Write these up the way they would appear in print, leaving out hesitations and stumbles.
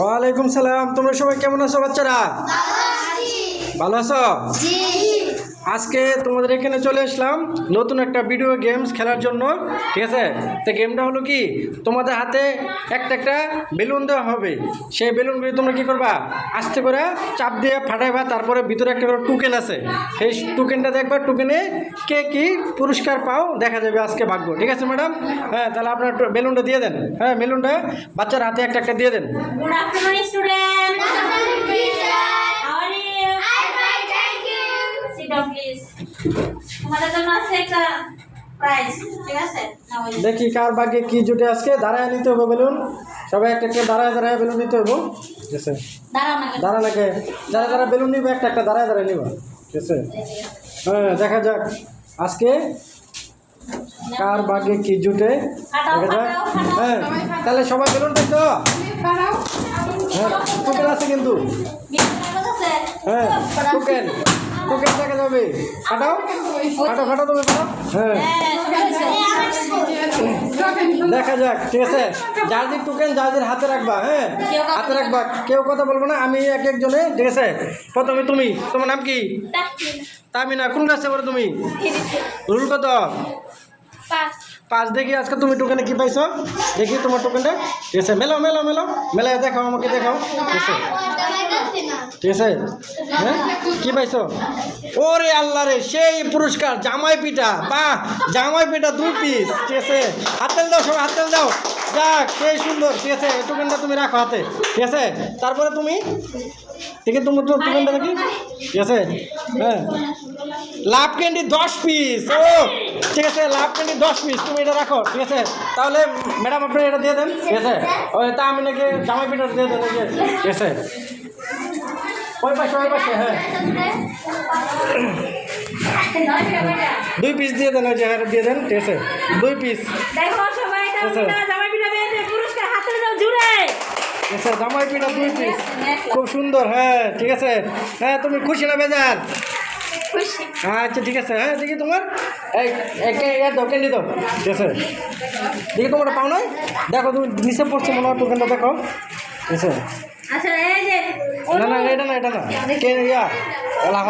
ওয়ালাইকুম সালাম। তোমরা সবাই কেমন আছো বাচ্চারা? ভালো আছো? আজকে তোমাদের এখানে চলে আসলাম নতুন একটা ভিডিও গেমস খেলার জন্য, ঠিক আছে? তো গেমটা হলো কি, তোমাদের হাতে একটা বেলুন দেওয়া হবে। সেই বেলুনগুলি তোমরা কী করবা, আস্তে করে চাপ দিয়ে ফাটাইবা। তারপরে ভিতরে একটা করে টোকেন আছে, সেই টোকেনটা দেখবা। টোকেনে কে কী পুরস্কার পাও দেখা যাবে আজকে ভাগ্য, ঠিক আছে ম্যাডাম? হ্যাঁ, তাহলে আপনার বেলুনটা দিয়ে দেন। হ্যাঁ, বেলুনটা বাচ্চার হাতে একটা দিয়ে দেন। Good afternoon, students. How are you? I'm fine, thank you. Sit down, please. তোমাদের জন্য আছে একটা প্রাইজ, ঠিক আছে? নাও এই যে। দেখি কার ভাগ্যে কি জুটে আজকে। দাঁড়ায় নিতে হবে বেলুন, সবাই একটা দাঁড়ায় বেলুন নিতে হবে, ঠিক আছে? দাঁড়াও না কেন? দাঁড়ানাকে যারা বেলুন নিবে একটা দাঁড়ায় নিবা, ঠিক আছে? হ্যাঁ, দেখা যাক আজকে কার ভাগ্যে কি জুটে, দেখা যাক। হ্যাঁ, তাহলে সবাই বেলুন দেখতো। হ্যাঁ, টোকেন আছে কিন্তু। বিস্কুট আছে? হ্যাঁ, টোকেন দেখা যাবে। ফাটাও তুমি ফাটাও। হ্যাঁ, দেখা যাক, ঠিক আছে? যাদের টোকেন যাদের হাতে রাখবা, হ্যাঁ হাতে রাখবা, কেউ কথা বলবো না। আমি একজনে, ঠিক আছে? প্রথমে তুমি, তোমার নাম কি? তামিনা। কোন ক্লাসে পড়ো তুমি? রুল কত? 5। দেখি আজকে তুমি টোকেনে কি পাইছো, দেখি তোমার টোকেনটা, ঠিক আছে? মেলায় দেখাও, আমাকে দেখাও, ঠিক আছে? ঠিক আছে, হ্যাঁ কি পাইছো? ওরে আল্লাহ রে, সেই পুরস্কার জামাই পিঠা। বাহ, জামাই পিঠা 2 পিস, ঠিক আছে? হাতেল দাও সবাই, হাতেল দাও। যাক, সেই সুন্দর, ঠিক আছে? এই টোকেনটা তুমি রাখো হাতে, ঠিক আছে? তারপরে তুমি, ঠিক আছে, তোমার টোকেনটা নাকি, ঠিক আছে? হ্যাঁ, লাভ ক্যান্ডি 10 পিস। ও ঠিক আছে, লাভ ক্যান্ডি 10 পিস, তুমি এটা রাখো, ঠিক আছে? তাহলে ম্যাডাম আপনি এটা দিয়ে দেন, ঠিক আছে? ওই তা আমি নাকি জামাই পিঠা দিয়ে দেন, ঠিক আছে? ওই পাশে, হ্যাঁ 2 পিস দিয়ে দেন, ওই জায়গাটা দিয়ে দেন, ঠিক আছে? 2 পিস, দেখো সবাই, এটা আচ্ছা। জামাই পিঠা পেয়েছে, পুরস্কার হাতে দাও জুড়ে। ঠিক আছে? জামাই পিঠা 2 পিস, খুব সুন্দর। হ্যাঁ, ঠিক আছে। হ্যাঁ, তুমি খুশি না বেজার? খুশি। আচ্ছা, ঠিক আছে। হ্যাঁ, দেখি তোমার দাও, ক্যান্ডি দাও, ঠিক আছে? দেখি তোমারটা পাও নাই, দেখো তুমি নিচে পড়ছে মনে হয়, টোকেনটা দেখো, ঠিক আছে? আচ্ছা, এই যে না এটা না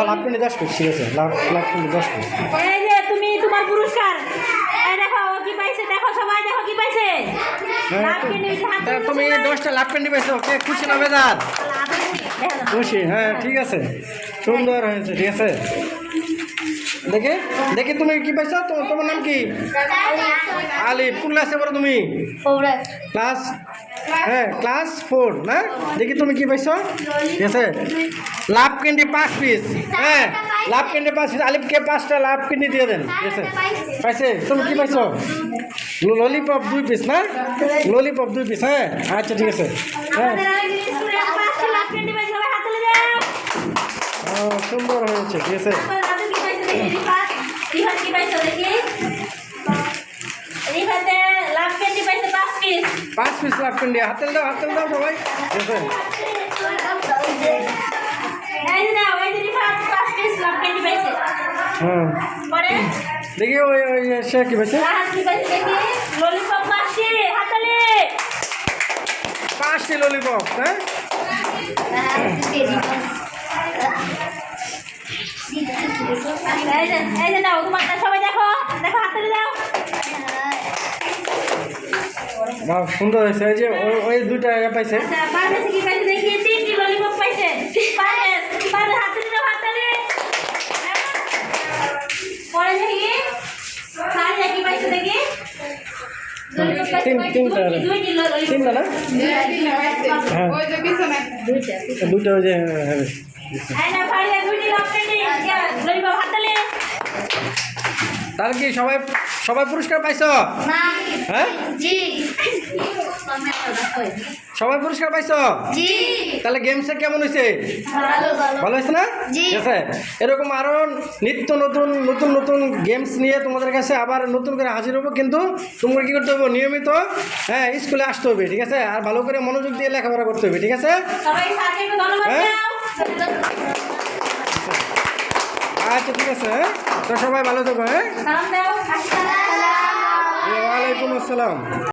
লাভ ক্যান্ডি 10 পিস, ঠিক আছে? লাভ ক্যান্ডি 10 পিস। এই যে তুমি তোমার পুরস্কার, এই দেখো ও কি পাইছে, দেখো সবাই দেখো কি পাইছে। হ্যাঁ, লাভ ক্যান্ডি হাতে দাও তুমি সবাই। 10টা লাভ ক্যান্ডি পাইছো, কে খুশি না বেজার? দেখো দাও। খুশি? হ্যাঁ, ঠিক আছে, সুন্দর হয়েছে, ঠিক আছে? দেখি তুমি কি পাইছো? তোমার নাম কি? আলিফ। কোন ক্লাসে পড়ো তুমি? ক্লাস 4 না? দেখি তুমি কি পাইছো, ঠিক আছে? লাভ ক্যান্ডি 5 পিস। হ্যাঁ, লাভ ক্যান্ডি 5 পিস। আলিফকে 5টা লাভ ক্যান্ডি দিয়ে দেন, ঠিক আছে? পাইছে? তুমি কি পাইছো? ললিপপ 2 পিস না? Lollipop 2 piece. হ্যাঁ, আচ্ছা, ঠিক আছে। হ্যাঁ, আমাদের আরেকজন স্টুডেন্ট 5টা লাভ ক্যান্ডি পাইছে, সবাই হাতে তুলে দাও। সুন্দর হয়েছে, ঠিক আছে? তারপর হাতে কি পাইছে দেখি, রিফাত কি পাইছে দেখি। রিফাতে লাভ ক্যান্ডি পাইছে 5 পিস। 5 piece love candy. হাতেল দাও সবাই, ঠিক আছে? এই যে দাও, এই যে রিফাত 5 পিস লাভ ক্যান্ডি পাইছে। হ্যাঁ, পরে দেখি ওই সে কি পাইছে? রাহাত কি পাইছে দেখি, ললিপপ 5টি হাতালে। 5টি ললিপপ। হ্যাঁ, এই যে দাও, তোমারটা সবাই দেখো হাতে দাও। বাহ, সুন্দর হয়েছে। এই যে ওই 2টা পাইছে। আচ্ছা, পারভেজ কি পাইছে দেখি, 3টি ললিপপ পাইছে। পারভেজ হাতে দাও, হাতালে। পরে দেখি সারিয়া কি পাইছে দেখি, ললিপপ পাইছে তিনটা না? হ্যাঁ, 2টা ওই যে, হ্যাঁ। এই না ফারিয়া 2টি লাভ ক্যান্ডি, ললিপপ হাতালে। তাহলে কি সবাই পুরস্কার পাইছো? হ্যাঁ, সবাই পুরস্কার পাইছো? তাহলে গেমসে কেমন হয়েছে? ভালো হয়েছে না? ঠিক আছে, এরকম আরো নিত্য নতুন গেমস নিয়ে তোমাদের কাছে আবার নতুন করে হাজির হবো। কিন্তু তোমাকে কি করতে হবে? নিয়মিত, হ্যাঁ, স্কুলে আসতে হবে, ঠিক আছে? আর ভালো করে মনোযোগ দিয়ে লেখাপড়া করতে হবে, ঠিক আছে? সবাই স্যারকে একটু ধন্যবাদ হ্যাঁ? দাও। আচ্ছা, ঠিক আছে। হ্যাঁ, তো সবাই ভালো থাকো। হ্যাঁ, সালাম দাও। আসসালাম। ওয়ালাইকুম আসসালাম।